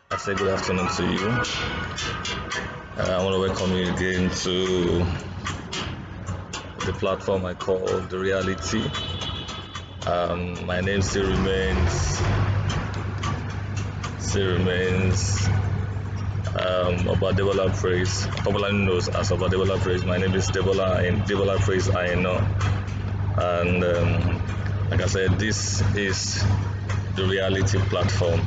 I say good afternoon to you. I want to welcome you again to the platform I call The Reality. My name still remains Obadevola Praise, popularly known as Obadevola Praise. My name is Debola Praise Aino, and like I said, this is the Reality platform,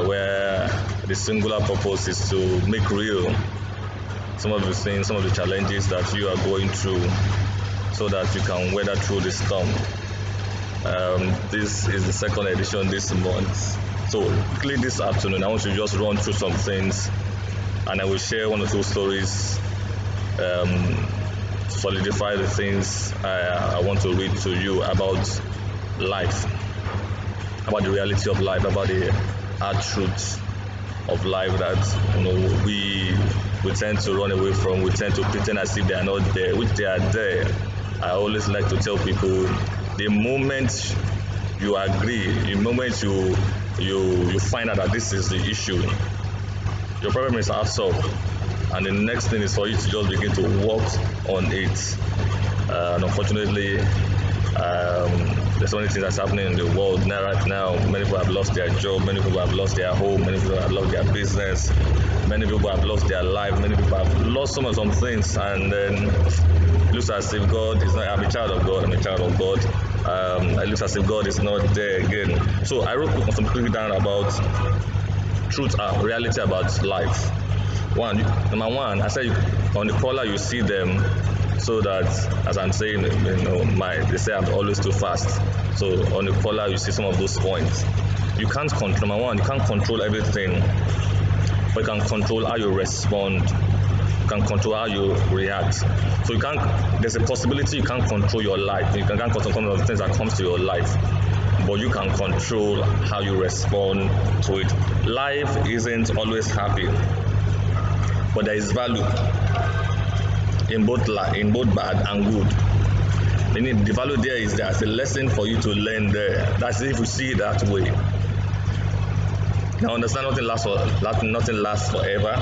where the singular purpose is to make real some of the things, some of the challenges that you are going through, so that you can weather through the storm. This is the second edition this month. So quickly this afternoon, I want to just run through some things, and I will share one or two stories to solidify the things I want to read to you about life, about the reality of life, about the hard truths of life that we tend to run away from. We tend to pretend as if they are not there, which they are there. I always like to tell people, the moment you agree, the moment you find out that this is the issue, your problem is half solved, and the next thing is for you to just begin to work on it. And unfortunately, there's so many things that's happening in the world now. Right now, many people have lost their job, many people have lost their home, many people have lost their business, many people have lost their life, many people have lost some things, and then it looks as if God is not. I'm a child of God. It looks as if God is not there again. So I wrote something down about truth and reality about life. Number one, I said on the caller you see them, so that, as I'm saying, they say I'm always too fast. So on the caller you see some of those points. You can't control. Number one, you can't control everything, but you can control how you respond. You can control how you react. So you can't. There's a possibility you can't control your life. You can't control some of the things that comes to your life, but you can control how you respond to it. Life isn't always happy, but there is value in both bad and good. Meaning the value there is there's a lesson for you to learn there. That's if you see it that way. Now understand, nothing lasts forever.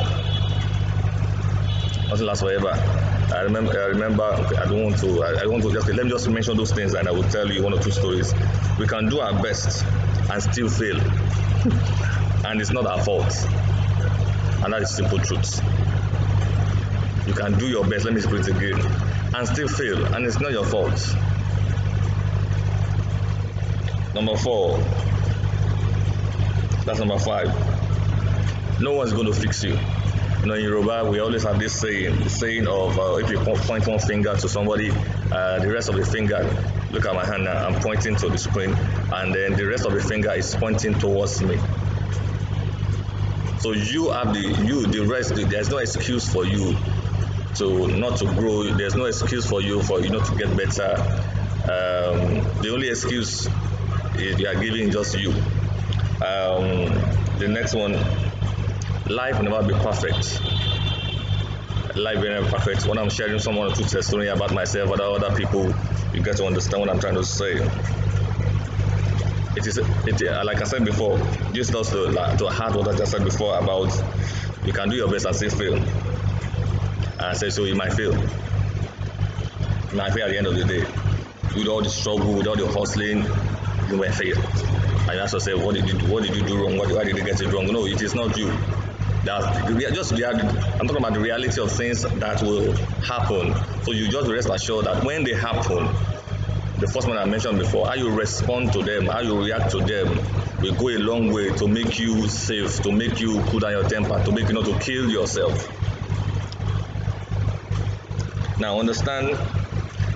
Nothing lasts forever. I remember. Okay, I want to just let me just mention those things, and I will tell you one or two stories. We can do our best and still fail, and it's not our fault. And that is simple truth. You can do your best, let me repeat it again, and still fail, and it's not your fault. Number 4, that's number 5. No one's going to fix you. In Yoruba, we always have this saying of if you point one finger to somebody, the rest of the finger, look at my hand now, I'm pointing to the screen, and then the rest of the finger is pointing towards me. So you have the rest. There's no excuse for you to not to grow. There's no excuse for you to get better. The only excuse is you are giving just you. The next one, life will never be perfect. Life will never be perfect. When I'm sharing some one or two testimony about myself or other people, you get to understand what I'm trying to say. Like I said before, just also to add what I just said before about you can do your best and still fail. And I said, so you might fail. You might fail at the end of the day. With all the struggle, with all the hustling, you might fail. And you have to say, what did you do wrong? Why did you get it wrong? No, it is not you. I'm talking about the reality of things that will happen. So you just rest assured that when they happen, the first one I mentioned before, how you respond to them, how you react to them, will go a long way to make you safe, to make you cool down your temper, to make you not to kill yourself. Now understand,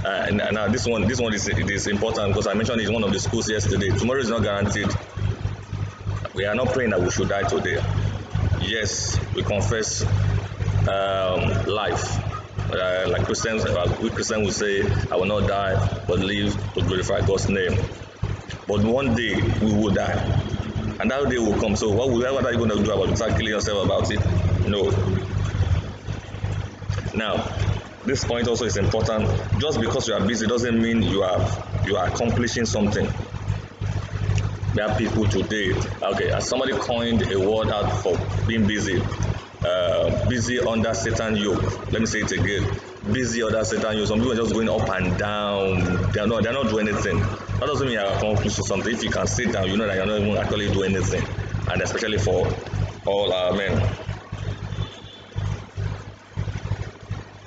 and now this one is important because I mentioned it in one of the schools yesterday. Tomorrow is not guaranteed. We are not praying that we should die today. Yes, we confess life. Like Christians, we Christians will say, I will not die, but live to glorify God's name. But one day we will die, and that day will come. So what are you going to do about it? Start killing yourself about it? No. Now, this point also is important. Just because you are busy doesn't mean you are accomplishing something. There are people today. Okay, as somebody coined a word out for being busy. Busy under Satan yoke. Let me say it again. Busy under Satan yoke. Some people are just going up and down. They're not doing anything. That doesn't mean you're accomplished something. If you can sit down, you know that you're not even actually doing anything. And especially for all our men.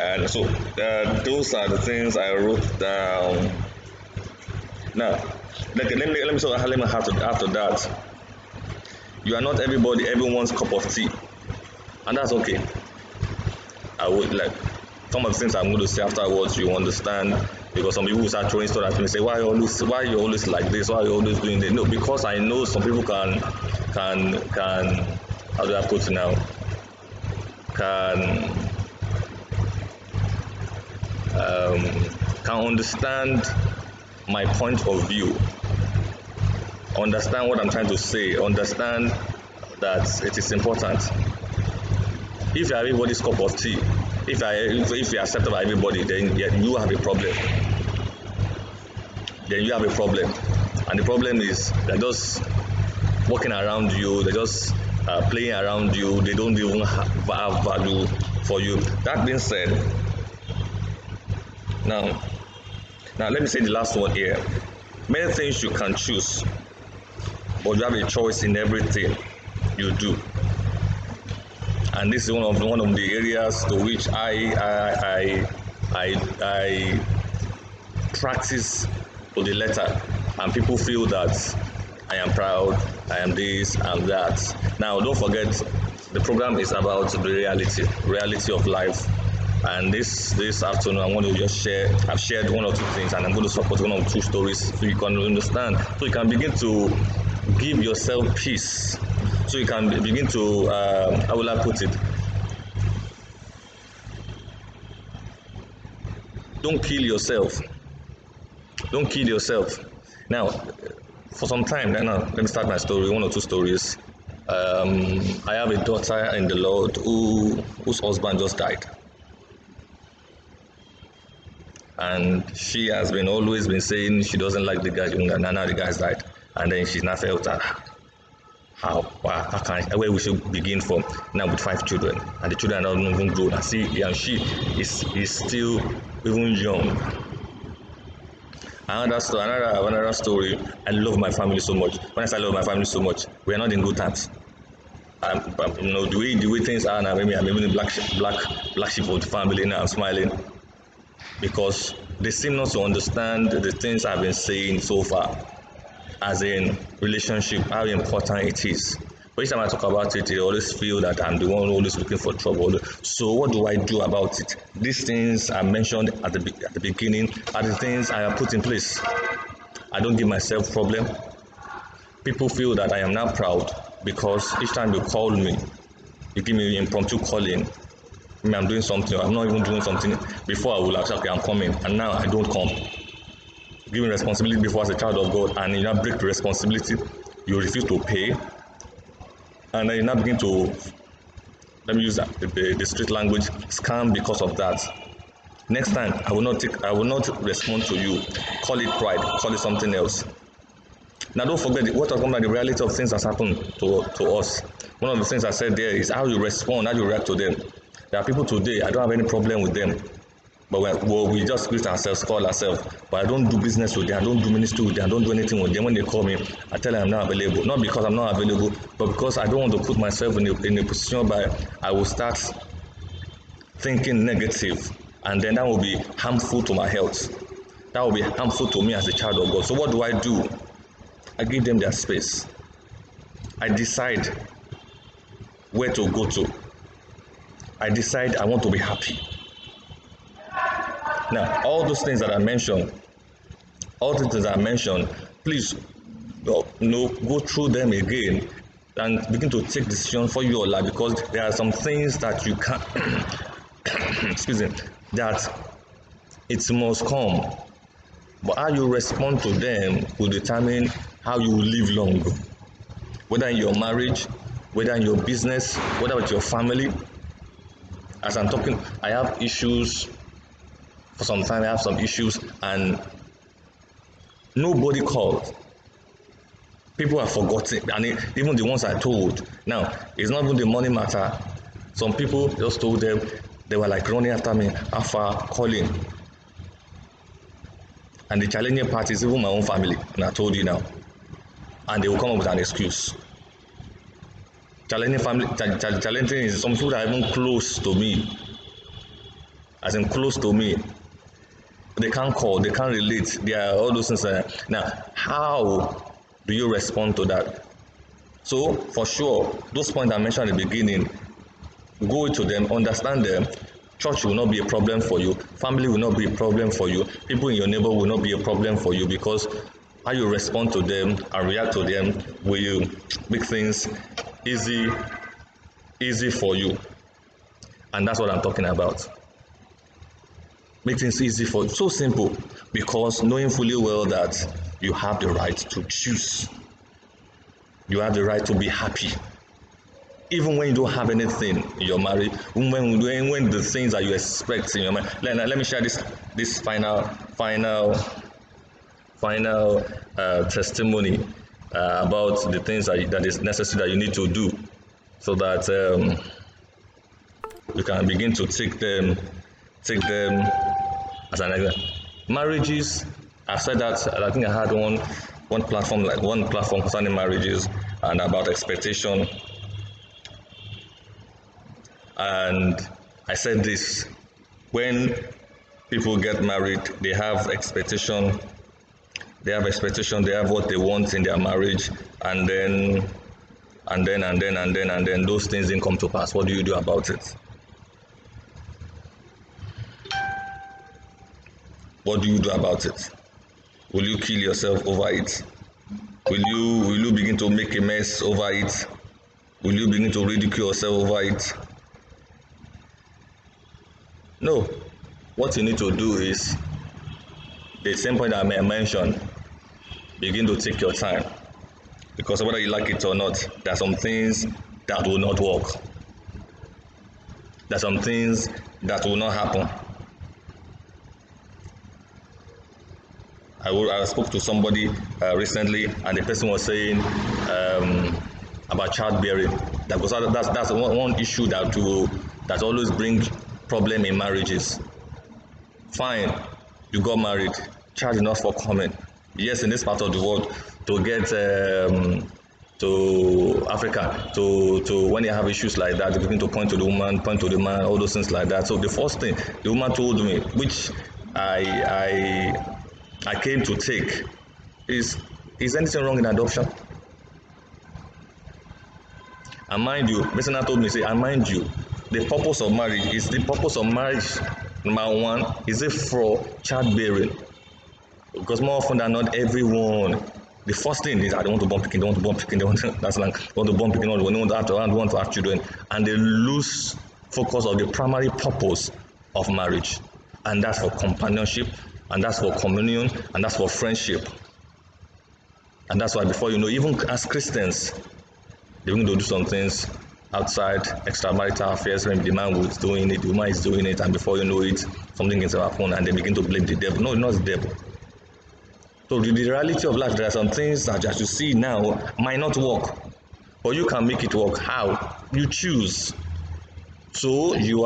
And so those are the things I wrote down. Now, let me sort of let me after that. You are not everyone's cup of tea, and that's okay. I would like some of the things I'm going to say afterwards. You understand, because some people start throwing stuff at me and say, why you always like this? Why are you always doing this? No, because I know some people can how do I put it now? Can understand my point of view, understand what I'm trying to say, understand that it is important. If you are everybody's cup of tea, if you are accepted by everybody, then you have a problem. Then you have a problem, and the problem is they're just walking around you, they're just playing around you. They don't even have value for you. That being said, now let me say the last one here. Many things you can choose, but you have a choice in everything you do. And this is one of the areas to which I practice to the letter, and people feel that I am proud, I am this, I am that. Now, don't forget, the program is about the reality of life. And this afternoon, I want to just share. I've shared one or two things, and I'm going to support one or two stories so you can understand, so you can begin to give yourself peace, so you can begin to how will I put it? Don't kill yourself. Don't kill yourself. Now, for some time, now let me start my story. One or two stories. I have a daughter in the Lord whose husband just died. And she has always been saying she doesn't like the guy, and now the guy's died. And then she's not felt that how can where we should begin from now with 5 children, and the children are not even grown. And see, and she is still even young. Another story. I love my family so much. When I say I love my family so much, we are not in good terms. The way things are now, maybe I'm even the black sheep of the family. Now I'm smiling, because they seem not to understand the things I've been saying so far, as in relationship, how important it is. But each time I talk about it, they always feel that I'm the one always looking for trouble. So what do I do about it? These things I mentioned at the beginning are the things I have put in place. I don't give myself problem. People feel that I am now proud because each time you call me, you give me impromptu calling. Maybe I'm doing something, or I'm not even doing something. Before I will actually, okay, I'm coming, and now I don't come. Given responsibility before as a child of God, and you now break the responsibility, you refuse to pay, and then you now begin to, let me use the street language, scam because of that. Next time, I will not respond to you. Call it pride, call it something else. Now, don't forget what has come by the reality of things that's happened to us. One of the things I said there is how you respond, how you react to them. There are people today, I don't have any problem with them, but we just greet ourselves, call ourselves. But I don't do business with them, I don't do ministry with them, I don't do anything with them. When they call me, I tell them I'm not available. Not because I'm not available, but because I don't want to put myself in a position where I will start thinking negative, and then that will be harmful to my health. That will be harmful to me as a child of God. So what do? I give them their space. I decide where to go to. I decide I want to be happy. Now, all those things that I mentioned, please go through them again and begin to take decisions for your life, because there are some things that you can't, excuse me, that it must come. But how you respond to them will determine how you live long. Whether in your marriage, whether in your business, whether with your family. As I'm talking, I have issues. For some time, I have some issues, and nobody called. People are forgotten, and even the ones I told. Now, it's not even the money matter. Some people just told them, they were like running after me, after calling. And the challenging part is even my own family, and I told you now. And they will come up with an excuse. Challenging is some people that are even close to me, as in close to me. They can't call, they can't relate. They are all those things. Now, how do you respond to that? So, for sure, those points I mentioned at the beginning, go to them, understand them. Church will not be a problem for you. Family will not be a problem for you. People in your neighborhood will not be a problem for you, because how you respond to them and react to them will make things easy for you. And that's what I'm talking about. Make things easy for you. So simple, because knowing fully well that you have the right to choose. You have the right to be happy. Even when you don't have anything in your marriage, when the things that you expect in your marriage. Let me share this final testimony about the things that is necessary that you need to do, so that you can begin to take them as an example. Marriages, I've said that. I think I had one platform concerning marriages and about expectation. And I said this: when people get married, they have expectation. They have what they want in their marriage, and then those things didn't come to pass. What do you do about it? What do you do about it? Will you kill yourself over it? Will you begin to make a mess over it? Will you begin to ridicule yourself over it? No. What you need to do is the same point that I mentioned. Begin to take your time, because whether you like it or not, there are some things that will not work. There are some things that will not happen. I spoke to somebody recently, and the person was saying about childbearing. That's one issue that always brings problem in marriages. Fine, you got married, child is not forthcoming. Yes, in this part of the world, to get to Africa, to when they have issues like that, they begin to point to the woman, point to the man, all those things like that. So the first thing the woman told me, which I came to take, is anything wrong in adoption? And mind you, Messina told me, say, and mind you, the purpose of marriage, number one, is it for childbearing? Because more often than not, everyone, the first thing is, I don't want to born pikin, that's like, I want to born pikin, I don't want to have children, and they lose focus of the primary purpose of marriage, and that's for companionship, and that's for communion, and that's for friendship. And that's why, before you know, even as Christians, they're going to do some things outside extramarital affairs. When the man was doing it, the woman is doing it, and before you know it, something is happening, and they begin to blame the devil. No, it's not the devil. So the reality of life, there are some things that, as you see now, might not work, but you can make it work. How? You choose. So you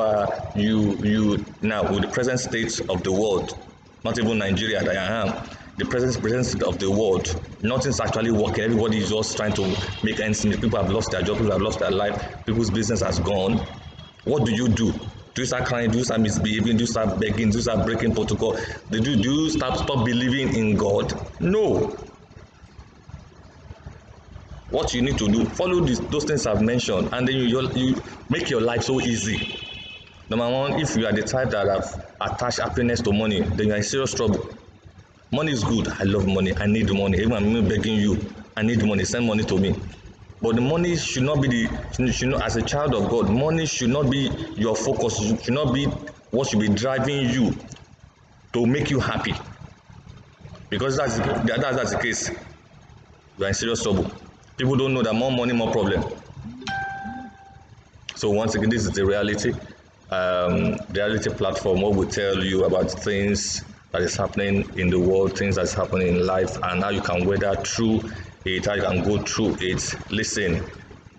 now, with the present state of the world, not even Nigeria that I am, the present state of the world, nothing's actually working. Everybody is just trying to make ends meet. People have lost their job, people have lost their life, people's business has gone. What do? Do you start crying? Do you start misbehaving? Do you start begging? Do you start breaking protocol? Do you stop believing in God? No. What you need to do, follow those things I've mentioned, and then you make your life so easy. Number one, if you are the type that have attached happiness to money, then you are in serious trouble. Money is good. I love money. I need money. Even I'm begging you, I need money. Send money to me. But the money should not be as a child of God, money should not be your focus. It should not be what should be driving you to make you happy. Because that's the case, you are in serious trouble. People don't know that more money, more problem. So once again, this is the reality. Reality platform, what will tell you about things that is happening in the world, things that's happening in life, and how you can weather through it, how you can go through it. Listen,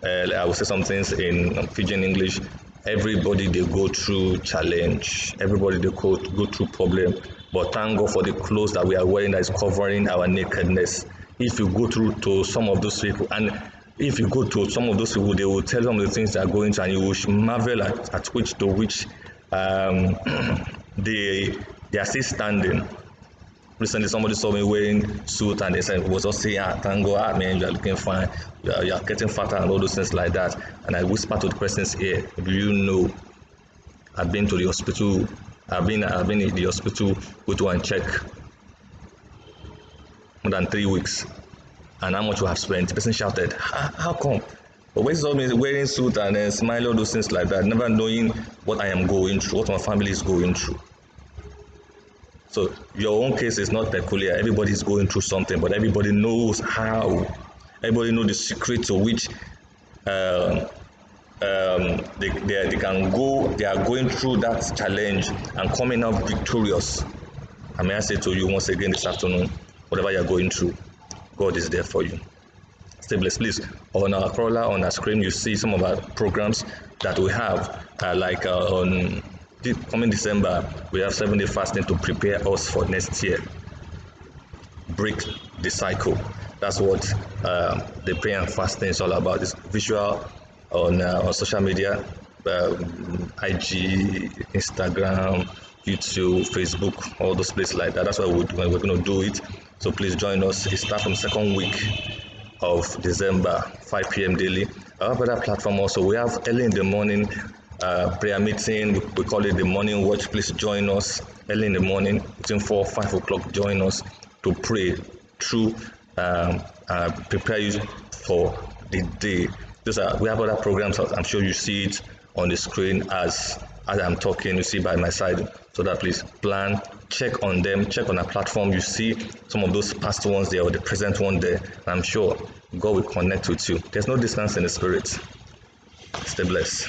I will say some things in Fijian English. Everybody they go through challenge. Everybody they go through problem. But thank God for the clothes that we are wearing that is covering our nakedness. If you go through to some of those people, and if you go to some of those people, they will tell some of the things they are going to, and you will marvel at which they are still standing. Recently, somebody saw me wearing suit and they said, was just saying, thank God, man, you are looking fine, you are getting fatter and all those things like that. And I whispered to the person's ear, do you know, I've been to the hospital, I've been in the hospital, go to and check more than 3 weeks. And how much you have spent? The person shouted, how come? But when he saw me wearing suit and then smiling, all those things like that, never knowing what I am going through, what my family is going through. So your own case is not peculiar. Everybody is going through something, but everybody knows how. Everybody knows the secret to which they can go. They are going through that challenge and coming out victorious. And may I say to you once again this afternoon, whatever you are going through, God is there for you. Stay blessed. Please, on our crawler, on our screen, you see some of our programs that we have, on coming December, we have 7-day fasting to prepare us for next year. Break the cycle. That's what the prayer and fasting is all about. It's visual on social media, IG, Instagram, YouTube, Facebook, all those places like that. That's why we're going to do it. So please join us. It starts from second week of December, 5 p.m. daily. Our other platform also, we have early in the morning prayer meeting. We call it the morning watch. Please join us early in the morning between 4-5 o'clock. Join us to pray through, prepare you for the day. We have other programs. I'm sure you see it on the screen as I'm talking. You see by my side. So that please plan, check on them, check on our platform. You see some of those past ones there or the present one there. I'm sure God will connect with you. There's no distance in the spirit. Stay blessed.